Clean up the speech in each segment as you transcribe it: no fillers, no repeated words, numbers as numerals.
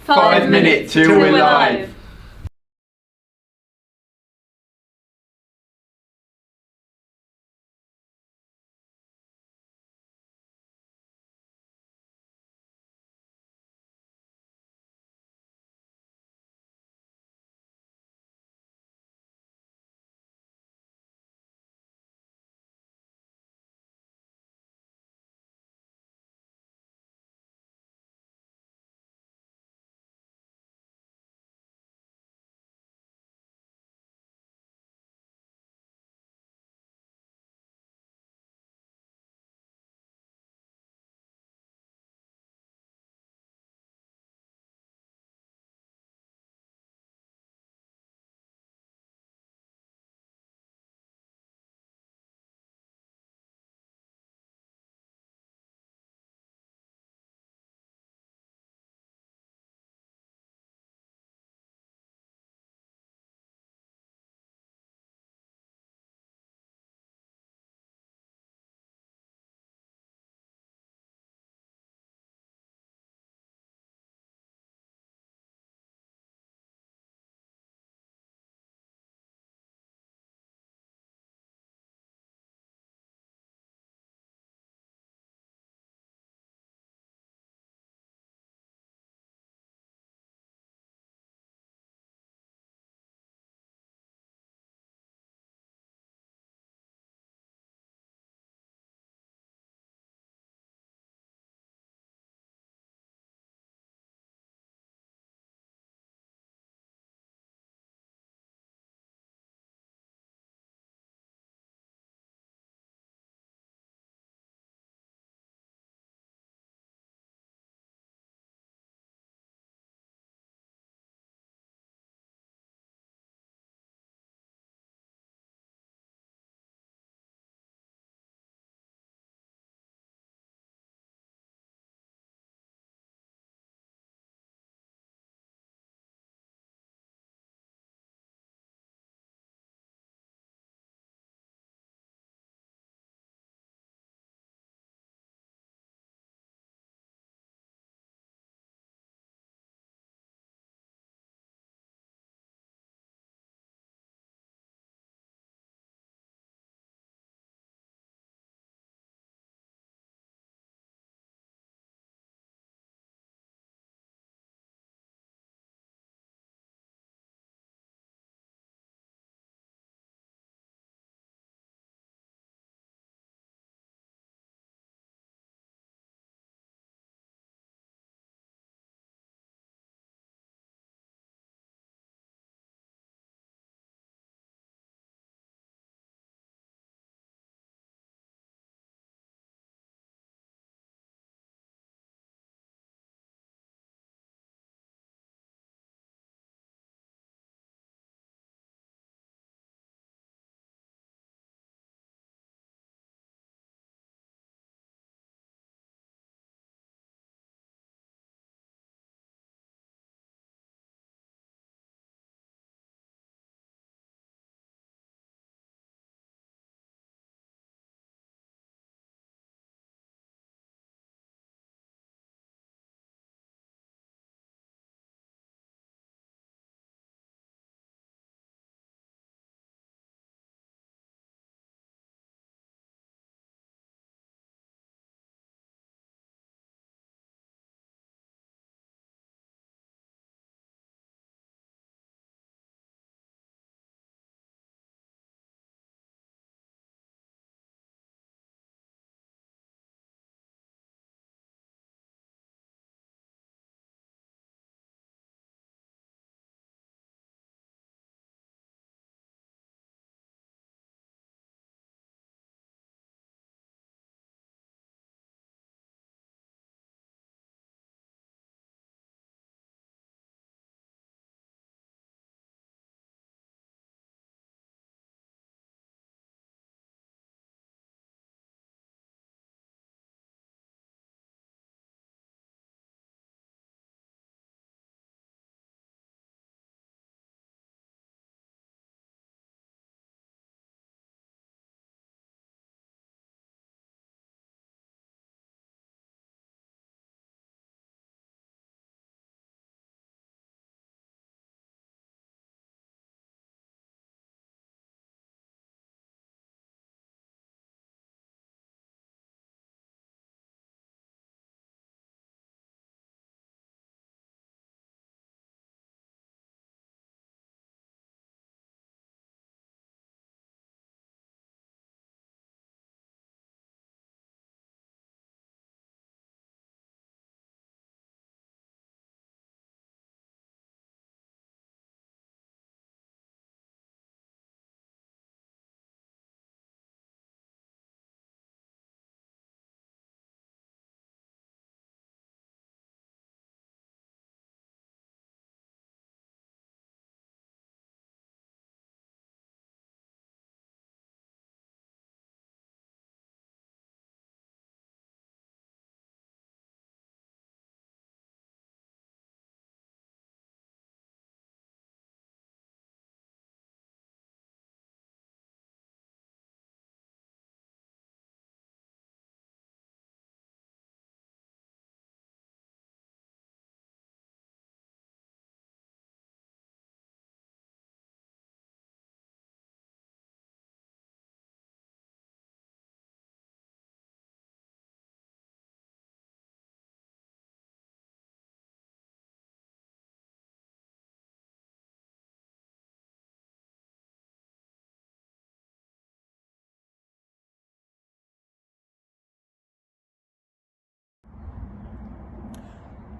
5 minutes till we're live.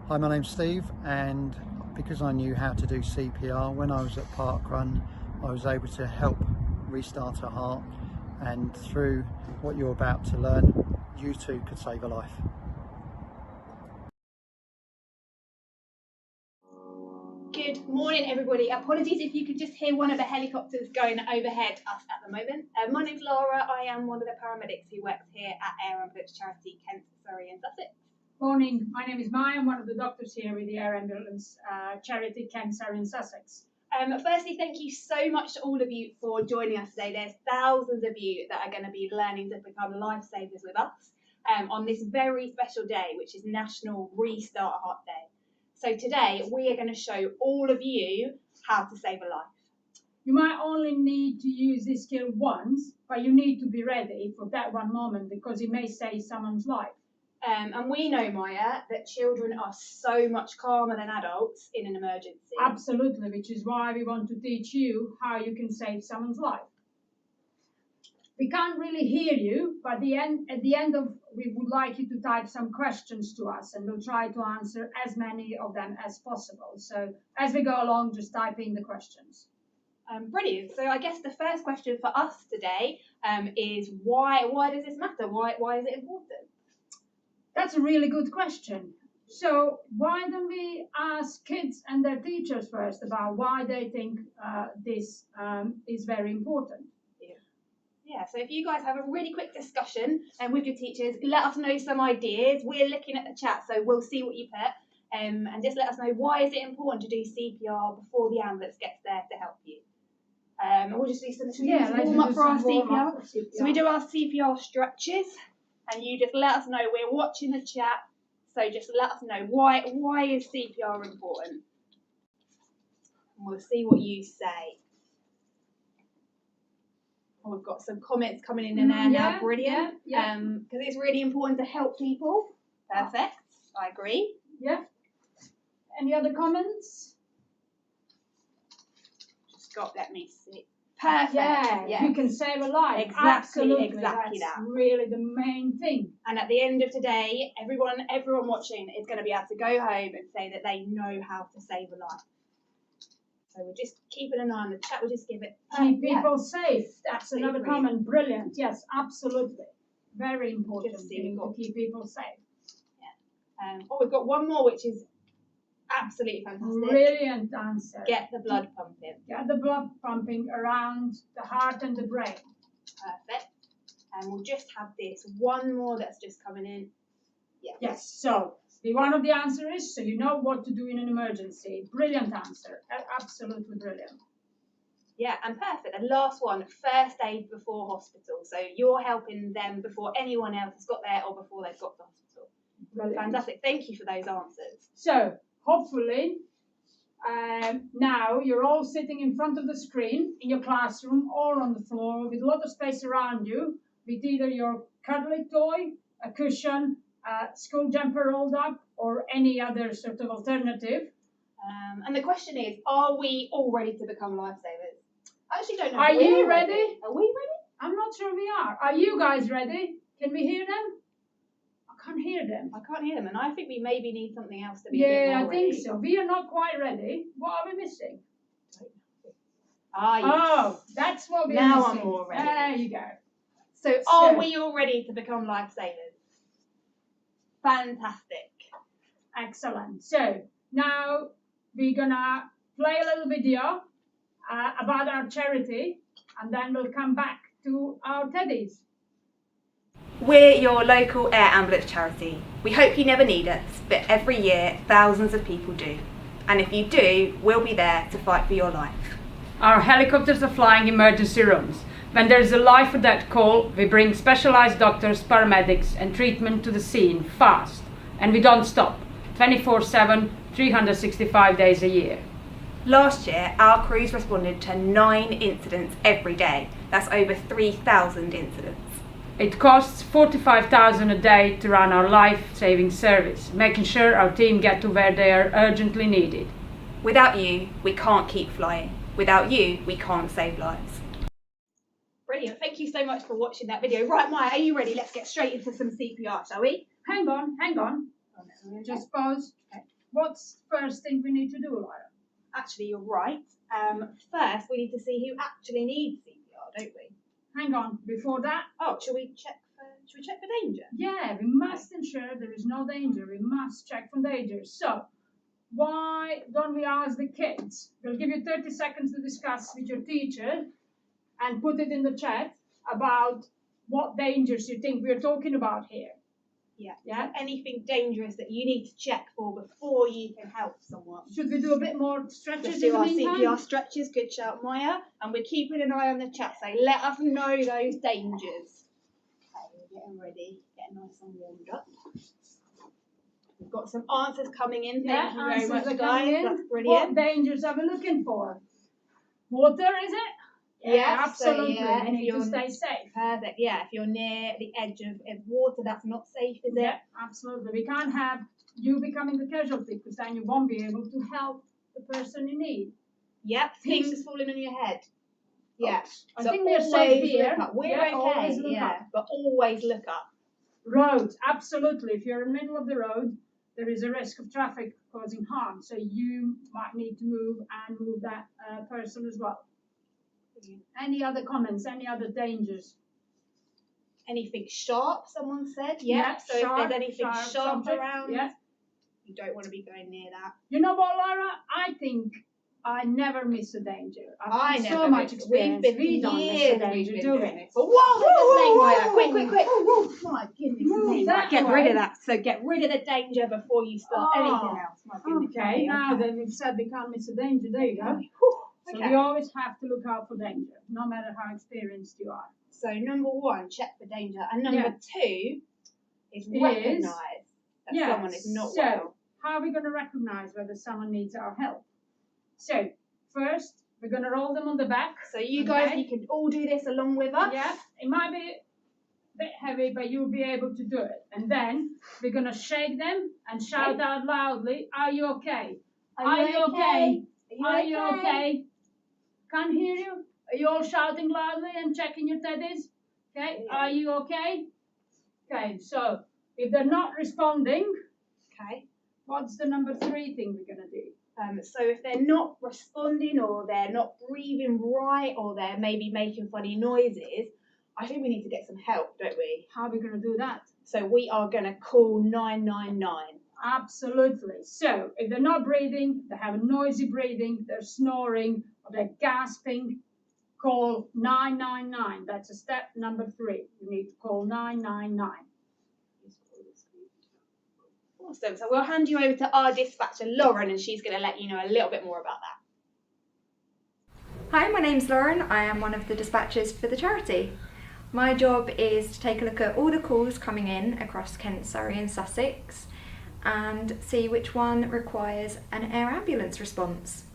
Hi, my name's Steve, and because I knew how to do CPR when I was at Parkrun, I was able to help restart a heart, and through what you're about to learn, you too could save a life. Good morning, everybody. Apologies if you could just hear one of the helicopters going overhead us at the moment. My name's Laura. I am one of the paramedics who works here at Air Ambulance Charity Kent, Surrey and Sussex. Morning, my name is Maya. I'm one of the doctors here with the Air Ambulance Charity Kent, Surrey and Sussex. Firstly, thank you so much to all of you for joining us today. There's thousands of you that are going to be learning to become lifesavers with us on this very special day, which is National Restart Heart Day. So today we are going to show all of you how to save a life. You might only need to use this skill once, but you need to be ready for that one moment because it may save someone's life. And we know, Maya, that children are so much calmer than adults in an emergency. Absolutely, which is why we want to teach you how you can save someone's life. We can't really hear you, but at the end of, we would like you to type some questions to us, and we'll try to answer as many of them as possible. So as we go along, just type in the questions. Brilliant. So I guess the first question for us today is why does this matter? Why is it important? That's a really good question. So why don't we ask kids and their teachers first about why they think this is very important? Yeah, so if you guys have a really quick discussion with your teachers, let us know some ideas. We're looking at the chat, so we'll see what you put. And just let us know, why is it important to do CPR before the ambulance gets there to help you? And we'll just do some warm up for our CPR. So we do our CPR stretches, and you just let us know. We're watching the chat, so just let us know why is CPR important, and we'll see what you say. Oh, we've got some comments coming in there now. Brilliant. Yeah. Because it's really important to help people. Perfect. I agree. Yeah. Any other comments? Let me see. Perfect. Yeah. You can save a life. Exactly. Absolutely. Exactly That's that. really the main thing. And at the end of today, everyone watching is going to be able to go home and say that they know how to save a life. So we're just keeping an eye on the chat. We'll just give it. Keep people safe. That's Absolutely another brilliant. comment. Brilliant. Yes, absolutely. Very important Just thing to keep people safe. Yeah. We've got one more, which is absolutely fantastic. Brilliant answer. Get the blood pumping. Get the blood pumping around the heart and the brain. Perfect. And we'll just have this one more that's just coming in. Yeah. Yes. So the one of the answer is, so you know what to do in an emergency. Brilliant answer. Absolutely brilliant. Yeah, and perfect. And last one, first aid before hospital. So you're helping them before anyone else has got there or before they've got to hospital. Brilliant. Fantastic. Thank you for those answers. So hopefully now you're all sitting in front of the screen in your classroom or on the floor with a lot of space around you with either your cuddly toy, a cushion, a school jumper rolled up, or any other sort of alternative. And the question is, are we all ready to become lifesavers? I actually don't know. Are you ready? Are we ready? I'm not sure we are. Are you guys ready? Can we hear them? I can't hear them. I can't hear them, and I think we maybe need something else to be Yeah, a bit more I think ready. so. We are not quite ready. What are we missing? Yes. Oh, that's what we're now missing. I'm more ready. There you go. So are we all ready to become lifesavers? Fantastic. Excellent. So now we're gonna play a little video about our charity, and then we'll come back to our teddies. We're your local air ambulance charity. We hope you never need us, but every year thousands of people do. And if you do, we'll be there to fight for your life. Our helicopters are flying emergency rooms. When there is a life or death call, we bring specialized doctors, paramedics and treatment to the scene fast. And we don't stop, 24/7, 365 days a year. Last year, our crews responded to 9 incidents every day. That's over 3,000 incidents. It costs $45,000 a day to run our life-saving service, making sure our team get to where they are urgently needed. Without you, we can't keep flying. Without you, we can't save lives. Brilliant. Thank you so much for watching that video. Right, Maya, are you ready? Let's get straight into some CPR, shall we? Hang on. Just pause. Okay. What's the first thing we need to do, Lyra? Actually, you're right. First, we need to see who actually needs CPR, don't we? Hang on, before that, Oh, should we check for danger? yeah, we must ensure there is no danger. We must check for danger. So, why don't we ask the kids? We'll give you 30 seconds to discuss with your teacher and put it in the chat about what dangers you think we're talking about here. Yeah. Yeah? Anything dangerous that you need to check for before you can help someone. Should we do a bit more stretches Let's in do the our meantime? CPR stretches. Good shout, Maya. And we're keeping an eye on the chat, so let us know those dangers. Okay, we're getting ready, getting nice and warmed up. We've got some answers coming in. Thank you very answers much, are guys. coming in. That's What brilliant. dangers are we looking for? Water, is it? Yeah, so absolutely. yeah, We if need to you're- stay safe. Perfect. Yeah, if you're near the edge of water, that's not safe, is it? Yeah, absolutely. We can't have you becoming the casualty because then you won't be able to help the person in need. Yep. Things falling on your head. Yeah. I So think we're safe always here. look up. We're Yeah, okay. always look yeah, up. but always look up. Roads, absolutely. If you're in the middle of the road, there is a risk of traffic causing harm. So you might need to move that person as well. Any other comments? Any other dangers? Anything sharp? Someone said. Yeah, So sharp, if there's anything sharp sharp subject, around, yeah. you don't want to be going near that. You know what, Laura? I think I never miss a danger. I've had so never much miss. experience. We don't miss a years danger, we've been do doing we? this. But whoa, there's a snake, Maya. Quick. My goodness Move me. that Right, get way. rid of that. So get rid of the danger before you start Oh, anything else. My goodness Okay, me. now that we've said we can't miss a danger, there you go. Whew, So okay. we always have to look out for danger, no matter how experienced you are. So number one, check for danger. And number two is recognise that someone is not well. How are we going to recognize whether someone needs our help? So, first, we're going to roll them on the back. So you guys, Okay. you can all do this along with us. Yeah, it might be a bit heavy, but you'll be able to do it. And then we're going to shake them and shout out loudly, "Are you okay? Are you okay? Are you okay? Can't hear you? Are you all shouting loudly and checking your teddies? Okay, Yeah. are you okay? Okay, so if they're not responding, Okay. what's the number 3 thing we're going to do? So if they're not responding or they're not breathing right or they're maybe making funny noises, I think we need to get some help, don't we? How are we going to do that? So we are going to call 999. Absolutely. So if they're not breathing, they have a noisy breathing, they're snoring, or they're gasping, call 999. That's a step number 3. You need to call 999. Awesome. So we'll hand you over to our dispatcher, Lauren, and she's going to let you know a little bit more about that. Hi, my name's Lauren. I am one of the dispatchers for the charity. My job is to take a look at all the calls coming in across Kent, Surrey and Sussex and see which one requires an air ambulance response.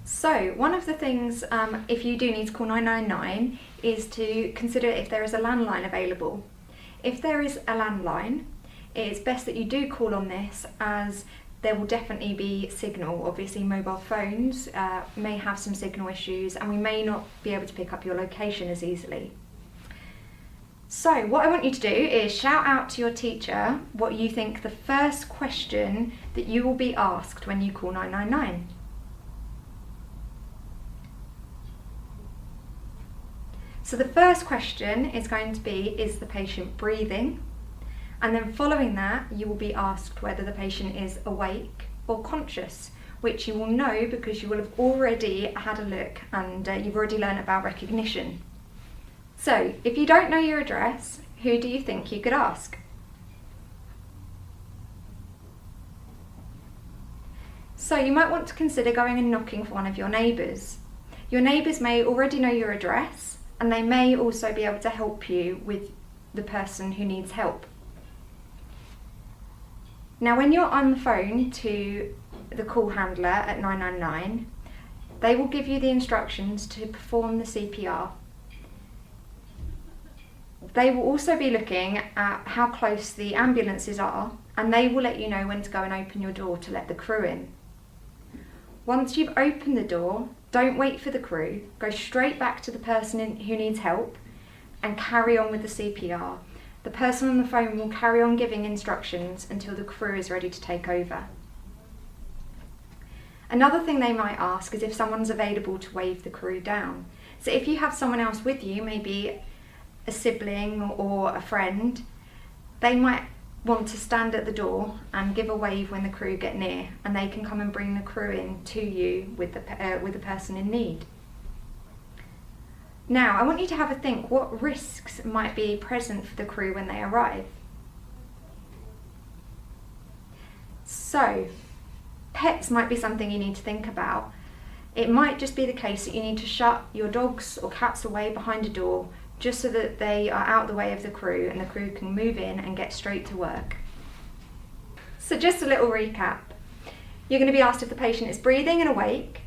So one of the things, if you do need to call 999, is to consider if there is a landline available. If there is a landline, it's best that you do call on this, as there will definitely be signal. Obviously mobile phones may have some signal issues and we may not be able to pick up your location as easily. So what I want you to do is shout out to your teacher what you think the first question that you will be asked when you call 999. So the first question is going to be, is the patient breathing? And then following that, you will be asked whether the patient is awake or conscious, which you will know because you will have already had a look and you've already learned about recognition. So if you don't know your address, who do you think you could ask? So you might want to consider going and knocking for one of your neighbours. Your neighbours may already know your address and they may also be able to help you with the person who needs help. Now when you're on the phone to the call handler at 999, they will give you the instructions to perform the CPR. They will also be looking at how close the ambulances are and they will let you know when to go and open your door to let the crew in. Once you've opened the door, don't wait for the crew, go straight back to the person who needs help and carry on with the CPR. The person on the phone will carry on giving instructions until the crew is ready to take over. Another thing they might ask is if someone's available to wave the crew down. So if you have someone else with you, maybe a sibling or a friend, they might want to stand at the door and give a wave when the crew get near, and they can come and bring the crew in to you with the person in need. Now, I want you to have a think what risks might be present for the crew when they arrive. So, pets might be something you need to think about. It might just be the case that you need to shut your dogs or cats away behind a door just so that they are out of the way of the crew and the crew can move in and get straight to work. So just a little recap. You're going to be asked if the patient is breathing and awake.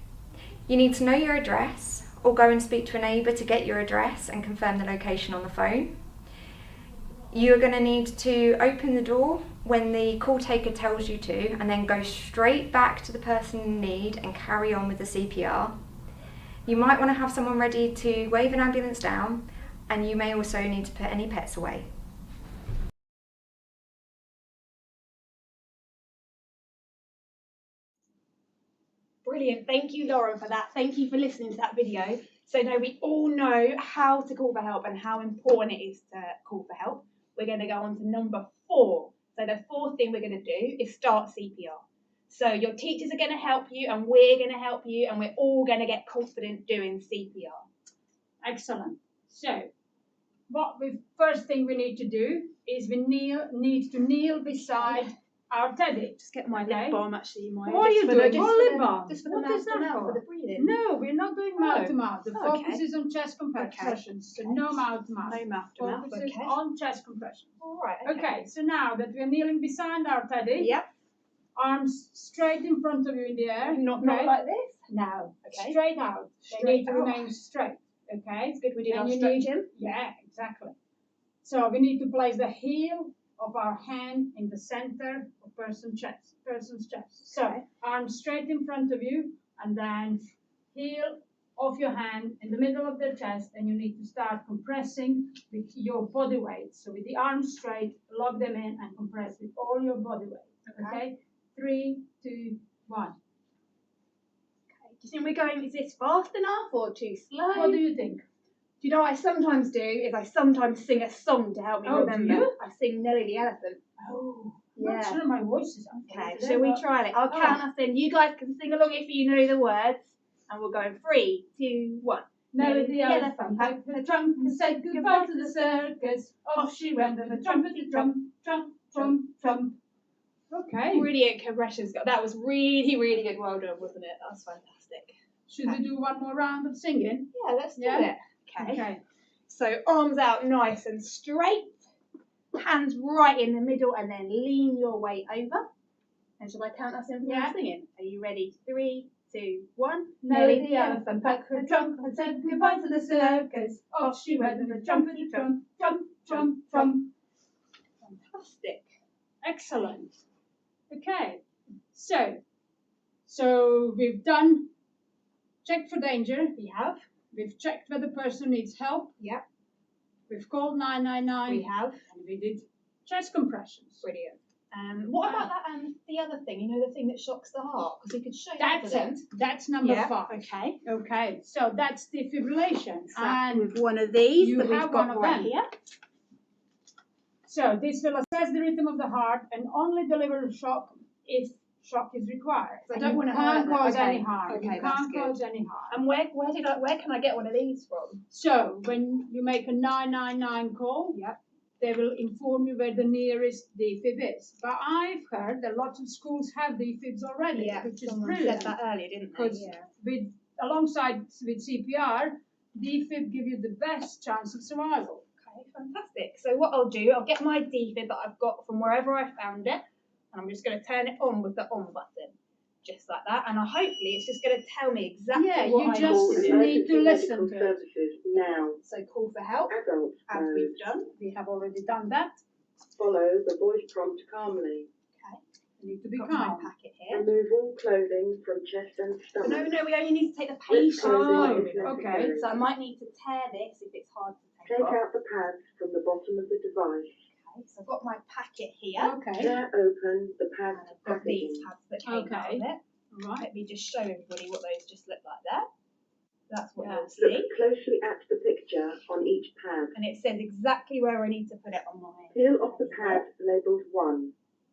You need to know your address or go and speak to a neighbour to get your address and confirm the location on the phone. You're going to need to open the door when the call taker tells you to, and then go straight back to the person in need and carry on with the CPR. You might want to have someone ready to wave an ambulance down, and you may also need to put any pets away. Brilliant. Thank you, Lauren, for that. Thank you for listening to that video. So now we all know how to call for help and how important it is to call for help. We're going to go on to number 4. So the 4th thing we're going to do is start CPR. So your teachers are going to help you and we're going to help you, and we're all going to get confident doing CPR. Excellent. So, first thing we need to do is we need to kneel beside our teddy. Just get my lip balm, actually. What are you doing? Lip balm? Just for the What mouth is to that mouth, for? for the breathing. No, we're not doing mouth to mouth. The Oh, focus okay. is on chest compressions. So no mouth to mouth. No mouth to mouth. Focus is Okay. on chest compression. All right. Okay, so now that we're kneeling beside our teddy, Yep. arms straight in front of you in the air. Not okay? like this. No. Okay. Straight out. They Straight need to out. remain straight. Okay. It's good we did And our you stretching. Yeah, exactly. So we need to place the heel of our hand in the center of person's chest. So arms straight in front of you, and then heel of your hand in the middle of their chest, and you need to start compressing with your body weight. So with the arms straight, lock them in and compress with all your body weight. Okay? 3, 2, 1. Okay. Do you think we're going, is this fast enough or too slow? What do you think? Do you know what I sometimes do is I sometimes sing a song to help me Oh, do remember. you? I sing Nelly the Elephant. Oh, Yeah. not sure my voice is Okay, shall we try it? I'll count us in. You guys can sing along if you know the words. And we'll go in 3, 2, 1. Nelly the elephant packed her trunk and said goodbye to the circus. Off she went with a trumpety trump, trump, trump, trump. Okay. Brilliant compressions. That was really, really good. Well done, wasn't it? That was fantastic. Should we do one more round of singing? Yeah, let's do Yeah? it. Okay. So arms out nice and straight. Hands right in the middle, and then lean your weight over. And shall I count us in for Yeah. singing? Are you ready? 3, 2, 1. Nelly the elephant packed her trunk and said goodbye to the circus. Off she went with a trumpety trump, trump, trump, trump. Fantastic. Excellent. Okay. So we've done checked for danger. We have. We've checked whether the person needs help. Yep. We've called 999. We have. And we did chest compressions. Brilliant. What about that? The other thing, you know, the thing that shocks the heart, because we could show that to That's them. it. That's number 5. Okay. Okay. So that's defibrillation. And with one of these you that we've have got one of right them. here. So this will assess the rhythm of the heart and only deliver a shock if shock is required. So I And don't you want to can't hurt them. cause Okay. any harm. Okay, You that's can't good. cause any harm. And where can I get one of these from? So when you make a 999 call, Yep. they will inform you where the nearest defib is. But I've heard that lots of schools have defibs already, which is someone brilliant. said that earlier, didn't they? Because alongside with CPR, defib give you the best chance of survival. Okay, fantastic. So what I'll do, I'll get my defib that I've got from wherever I found it, and I'm just going to turn it on with the on button, just like that. And hopefully it's just going to tell me exactly Yeah, what you I just need to do. need to listen to it. Services now. So call for help, Adult as mode. we've done. We have already done that. Follow the voice prompt calmly. You need to be Got calm. my packet here. Remove all clothing from chest and But stomach. no, we only need to take the Rip patient. clothing if okay. necessary. So I might need to tear this if it's hard to take Take off. out the pads from the bottom of the device. Okay, so I've got my packet here. Okay. Tear open the pad And I've got these packaging. pads that came out Okay. of it. All right. Let me just show everybody what those just look like there. That's what Yeah. you'll see. Look closely at the picture on each pad. And it says exactly where I need to put it on my Peel off the pad labelled 1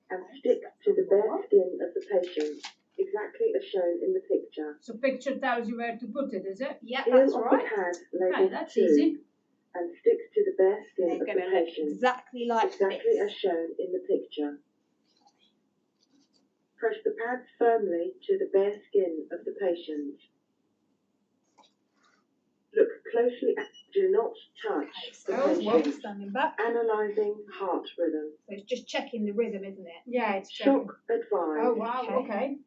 and stick to the bare skin of the patient, exactly as shown in the picture. So picture tells you where to put it, is it? Yeah, Peel that's off right. the pad Okay, labelled that's 2 easy. and stick to the bare skin They're of going the to look patient, exactly like exactly as this. shown in the picture. Press the pads firmly to the bare skin of the patient. Look closely at, do not touch the So, patient. standing back. Analysing heart rhythm. So it's just checking the rhythm, isn't it? Yeah, it's checking. Shock advised. Oh wow, okay.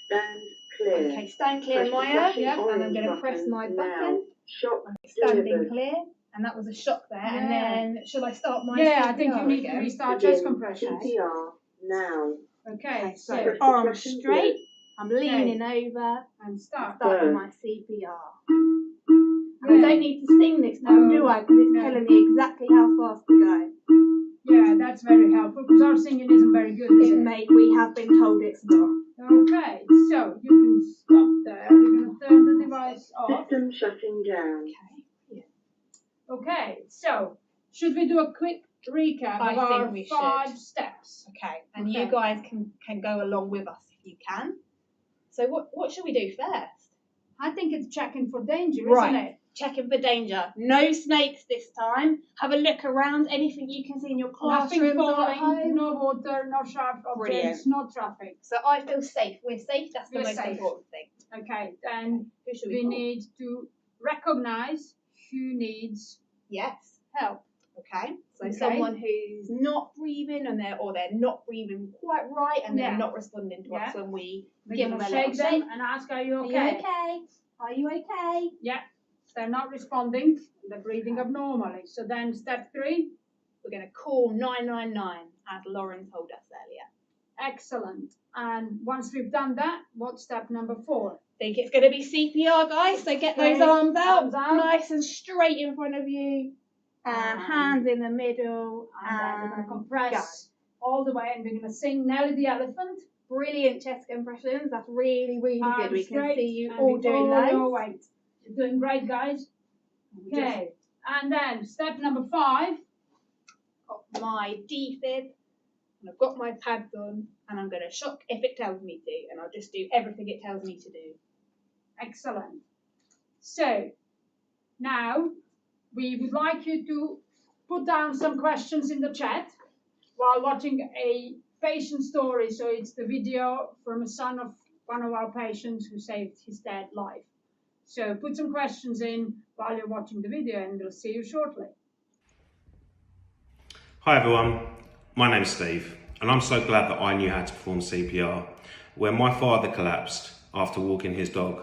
Stand clear. Okay, stand clear, Press the Maya. flashing Yep, and I'm orange going to press my now. button. Shock Standing delivered. clear. And that was a shock there. And Yeah. then, shall I start my Yeah, I CPR think you need to again? restart Begin chest compressions. CPR now. Okay, So so Press the arms flashing straight. I'm leaning Okay. over. and start. Starting Burn. my CPR. Yeah. I don't need to sing this time, No, do I? Because it's no. telling me exactly how fast to go. Yeah, that's very helpful because our singing isn't very good, is it? Mate, we have been told it's not. Okay, so you can stop there. We're going to turn the device off. System shutting down. Okay. Okay, so should we do a quick recap I of think our we 5 should. steps? Okay. And Okay. you guys can go along with us if you can. So what should we do first? I think it's checking for danger, Right. isn't it? Checking for danger. No snakes this time. Have a look around. Anything you can see in your Nothing classrooms or at falling, home. no water, no sharp objects, no traffic. So I feel safe. We're safe. That's the We're most safe. important thing. Okay, then Who should we call? need to recognize who needs Yes. help. Okay. So Okay. someone who's not breathing and they're not breathing quite right and they're Yeah. not responding to us Yeah. when we We're give going them to a little shake them shake. and ask, are you Are okay? you okay? Are you okay? Yeah, they're not responding, they're breathing abnormally. So then step 3, We're going to call 999 as Lauren told us earlier. excellent. And once we've done that, what's step number 4? Think it's going to be CPR, guys. So get those Okay, arms out, arms out. nice and straight in front of you, and And- hands in the middle. And then we're going to And compress all the way and we're going to sing Nelly the Elephant. brilliant chest compressions. That's really, really good. Arms We can straight see you and all with doing all your those. weight. You're doing great, guys. Okay, and then step number 5. Got my defib, and I've got my pads on, and I'm going to shock if it tells me to, and I'll just do everything it tells me to do. Excellent. So now we would like you to put down some questions in the chat while watching a patient story. So it's the video from a son of one of our patients who saved his dad life. So put some questions in while you're watching the video and we'll see you shortly. Hi everyone, my name's Steve and I'm so glad that I knew how to perform CPR. When my father collapsed after walking his dog,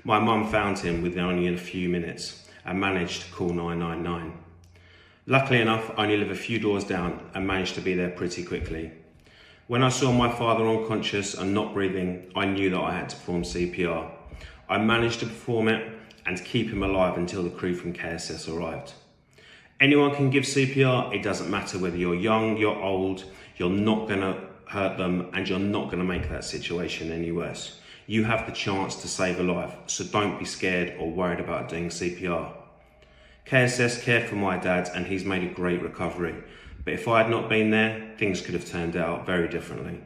my mum found him within only a few minutes and managed to call 999. Luckily enough, I only live a few doors down and managed to be there pretty quickly. When I saw my father unconscious and not breathing, I knew that I had to perform CPR. I managed to perform it and keep him alive until the crew from KSS arrived. Anyone can give CPR, it doesn't matter whether you're young, you're old, you're not going to hurt them and you're not going to make that situation any worse. You have the chance to save a life, so don't be scared or worried about doing CPR. KSS cared for my dad and he's made a great recovery, but if I had not been there, things could have turned out very differently.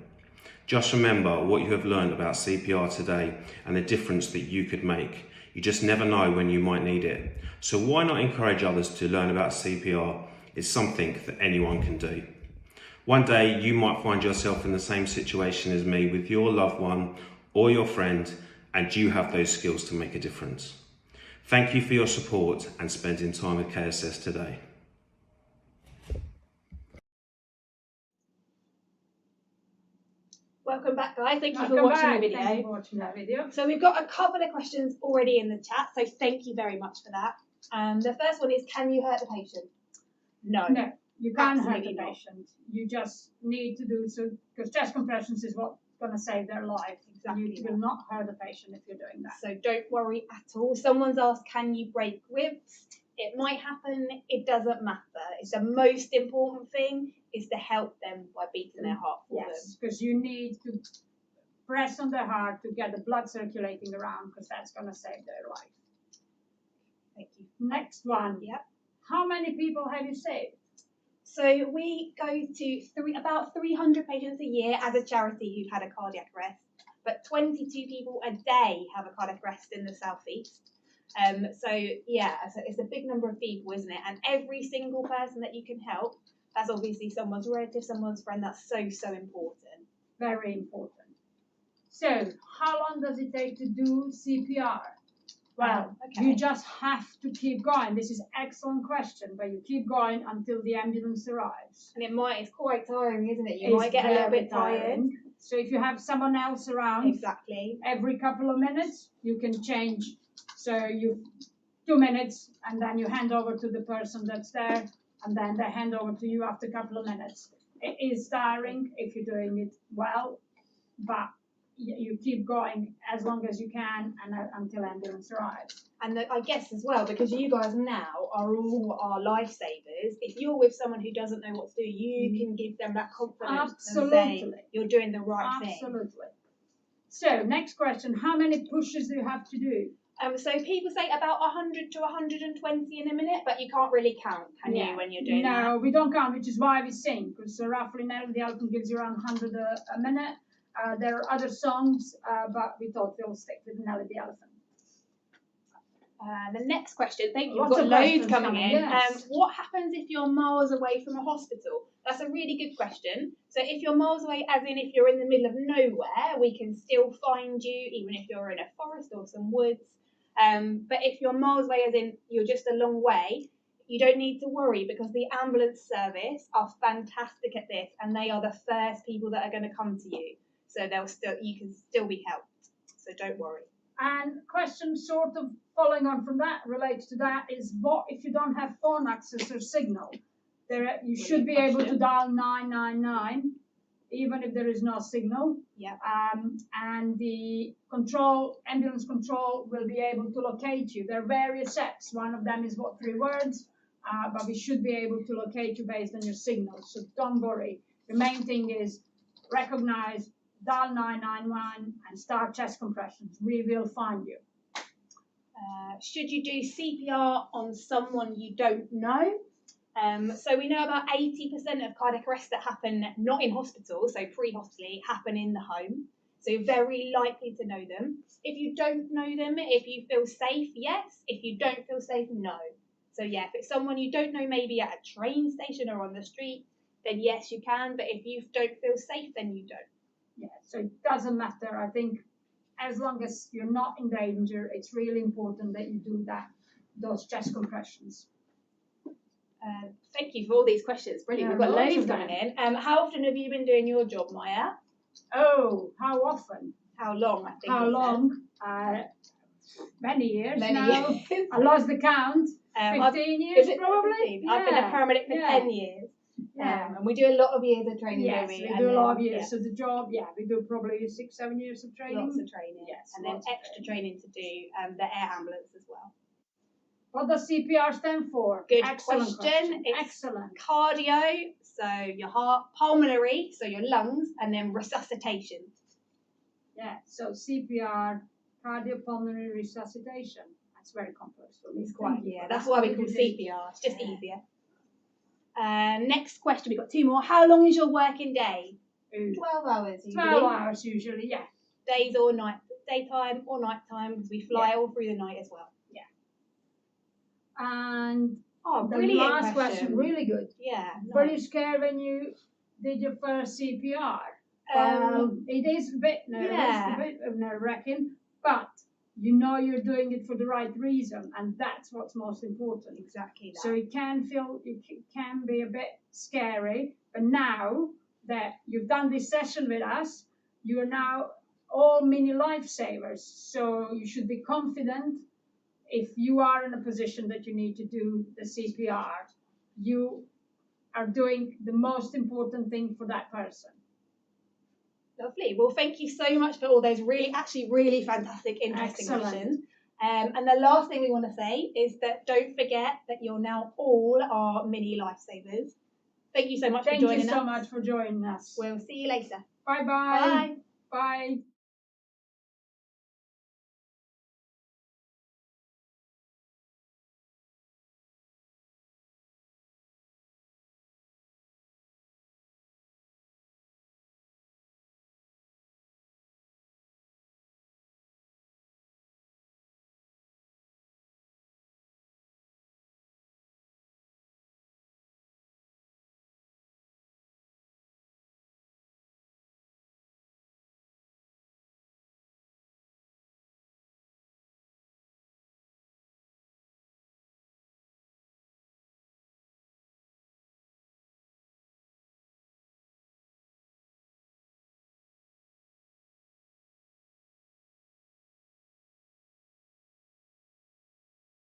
Just remember what you have learned about CPR today and the difference that you could make. You just never know when you might need it. So why not encourage others to learn about CPR? It's something that anyone can do. One day you might find yourself in the same situation as me with your loved one or your friend, and you have those skills to make a difference. Thank you for your support and spending time with KSS today. Welcome back, guys. Thank you for Welcome watching back. the video. Thank you for watching that video. So we've got a couple of questions already in the chat, so thank you very much for that. The first one is, can you hurt the patient? No. No, you can't hurt Absolutely the not. patient. You just need to do so because chest compressions is what's going to save their life. Exactly You will not hurt the patient if you're doing that. So don't worry at all. Someone's asked, can you break ribs? It might happen, it doesn't matter. It's the most important thing is to help them by beating their heart for them. Yes, because you need to press on their heart to get the blood circulating around, because that's going to save their life. Thank you. Next one. Yep. How many people have you saved? So we go to about 300 patients a year as a charity who've had a cardiac arrest, but 22 people a day have a cardiac arrest in the southeast. So yeah, it's a big number of people, isn't it? And every single person that you can help, that's obviously someone's relative, someone's friend. That's so important. Very important. So, how long does it take to do CPR? Well, okay. You just have to keep going. This is an excellent question, but you keep going until the ambulance arrives. And it's quite tiring, isn't it? You might get a little bit tired. So if you have someone else around, exactly, every couple of minutes, you can change. So you 2 minutes, and then you hand over to the person that's there, and then they hand over to you after a couple of minutes. It is tiring if you're doing it well, but you keep going as long as you can and until ambulance arrives. And I guess as well, because you guys now are all our lifesavers, if you're with someone who doesn't know what to do, you can give them that confidence. Absolutely. And say you're doing the right thing. Absolutely. So, next question, how many pushes do you have to do? So people say about 100 to 120 in a minute, but you can't really count, can you, when you're doing that? No, we don't count, which is why we sing, because roughly now the elephant gives you around 100 a minute. There are other songs, but we thought we'll stick with Nelly the Elephant. The next question, thank you, Lots we've of got loads questions coming coming, in. yes. What happens if you're miles away from a hospital? That's a really good question. So if you're miles away, as in if you're in the middle of nowhere, we can still find you, even if you're in a forest or some woods. But if you're miles away, as in you're just a long way, you don't need to worry, because the ambulance service are fantastic at this, and they are the first people that are going to come to you. So you can still be helped. So don't worry. And question sort of following on from that, relates to that, is what if you don't have phone access or signal? You should be able to dial 999, even if there is no signal. Yeah. And the ambulance control will be able to locate you. There are various steps. One of them is 3 words, but we should be able to locate you based on your signal. So don't worry. The main thing is recognize, dial 991 and start chest compressions. We will find you. Should you do CPR on someone you don't know? So we know about 80% of cardiac arrests that happen not in hospital, so pre-hospital, happen in the home. So you're very likely to know them. If you don't know them, if you feel safe, yes. If you don't feel safe, no. So yeah, if it's someone you don't know, maybe at a train station or on the street, then yes, you can. But if you don't feel safe, then you don't. Yeah, so it doesn't matter. I think as long as you're not in danger, it's really important that you do those chest compressions. Thank you for all these questions. Brilliant. Yeah, We've got lots loads of them. coming in. How often have you been doing your job, Maya? Oh, how often? How long, I think. How it long? Many years Many now. years. I lost the count. 15 years probably. 15? I've been a paramedic for 10 years. Yeah. And we do a lot of years of training, Yes, don't we we? do And a lot of then, years. So the job, we do probably 6-7 years of training. Lots of training. Yes, And then lots of extra training to do the air ambulance as well. What does CPR stand for? Good Excellent question. It's excellent. Cardio, so your heart, pulmonary, so your lungs, and then resuscitation. Yeah, so CPR, cardiopulmonary resuscitation. That's very complex for me. It's quite, that's why we call CPR. It's just easier. Next question, we've got 2 more. How long is your working day? 12 hours usually. 12 hours usually, yeah. Days or night, daytime or nighttime, because we fly all through the night as well. Yeah. And the last question, really good. Yeah. Were you scared when you did your first CPR? It is a bit nerve-wracking, but you know you're doing it for the right reason, and that's what's most important. Exactly that. So it can be a bit scary, but now that you've done this session with us, you are now all mini lifesavers. So you should be confident if you are in a position that you need to do the CPR, you are doing the most important thing for that person. Lovely. Well, thank you so much for all those really fantastic, interesting questions. And the last thing we want to say is that don't forget that you're now all our mini lifesavers. Thank you so much for joining us. Thank you so much for joining us. We'll see you later. Bye-bye. Bye. Bye.